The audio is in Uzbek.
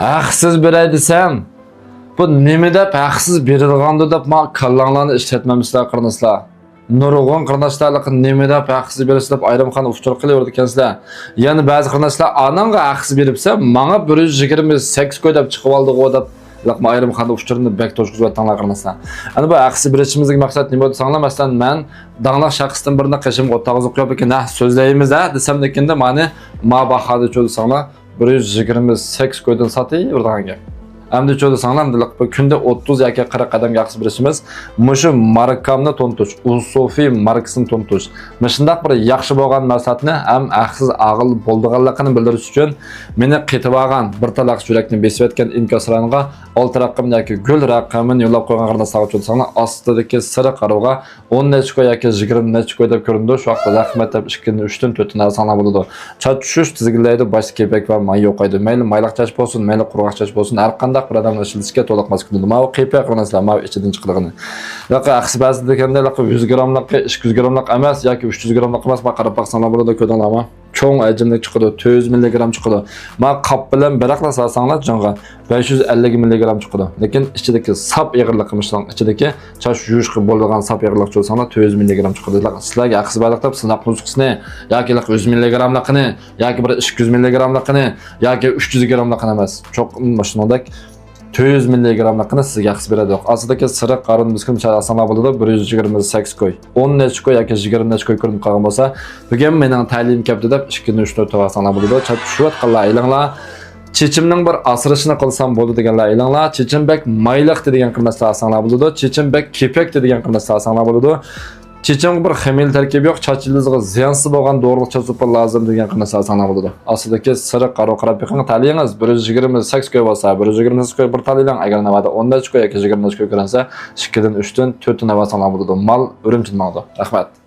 haqsiz beray desam, bu nima deb haqsiz berilgandi deb ma kallanglarni ishlatmamizlar qilmaslar. Nurg'un qarindoshlarga nima deb haqsiz berasiz deb ayrimxon uftur qilaverdi ekansizlar. Ya'ni ba'zi qarindoshlar anamga haqsiz beribsa, menga 128 koy deb chiqib oldi deb laqma ayrimxon ufturni bek to'shqizayotganlar qarindoshlar. Ana bu haqsiz berishimizning maqsadi nima bo'lsa, masalan men danglar shaxsdan birini qishim o'tag'iz qo'yib ekan, so'zlaymiz desam dekanda meni ma bahada cho'lsanglar 128 koydan satay urgan gap. Amdi çoğu sanlamdılık bu günde 30 yoki 40 qadam yaxshi birishimiz mushu markamni tontush, Usofi markasini tontush. Mishindaq bir yaxshi bo'lgan maslahatni ham haqsiz aql bo'lganligini bildirish uchun meni qetib olgan bir talaq yurakni besib etgan inkoslarga olti raqam yoki gul raqamini yo'llab qo'ygan qarindoshlar uchun sana ostidagi siri qarovga 10 necha koy yoki 20 necha koy deb ko'rindi. Shu vaqtda rahmat deb 2 3 dan 4 dan sanab bo'ladi. Chat tushish tizgilaydi, bosh kepek va may yo'qaydi. Mayli mayliq chash bo'lsin, mayli quruq chash bo'lsin, har qanday bir odam ishlatishga to'liq mas'ul. Mana qiypa qarindoshlar, mana ichidan chiqadigan. Laqa aqsi ba'zi deganda laqa 100 gramlik, 200 gramlik emas yoki 300 gramlik emas, mana qarab baqsanlar bo'ladi ko'dinglarmi? Cho'ng ajimli chiqadi, 200 mg chiqadi. Mana qop bilan biraqla salsanglar jonga 550 mg chiqadi. Lekin ichidagi sap eg'irlik qilmishlar, ichidagi chash yuvish qilib bo'lgan sap eg'irlik cho'lsanglar 200 mg chiqadi. Sizlarga aqsi baliq deb sinab nusxasini yoki 100 mg likini yoki bir 200 mg likini yoki 300 gramlikini emas. Cho'q shuningdek 200 mg-likini sizga yaxshi beradi. Aslidagi siri qarin miskin asanlar bo'ladi 128 koy. 10 necha koy yoki 20 necha koy ko'rinib qolgan bo'lsa, bugun mening ta'lim kapdi deb 2-3 asanlar bo'ladi. Chat tushib qillar aylanglar. Chechimning bir asrishini qilsam bo'ldi deganlar aylanglar. Chechimbek mayliq degan qilmaslar asanlar bo'ladi. Chechimbek kepek degan qilmaslar asanlar bo'ladi. Chechimga bir xemil tarkibi yo'q, chachilizga ziyonsiz bo'lgan dorilik chasuplar lozim degan qilmaslar asanlar bo'ladi. Aslidagi siri qaro qarab beqinga ta'lingiz 128 koy bo'lsa, 128 koy bir ta'lilang agar navada 10 necha koy yoki 20 necha koy ko'ransa, 2 dan 3 dan 4 dan navasanlar bo'ladi. Mal Urumchi maqdi. Rahmat.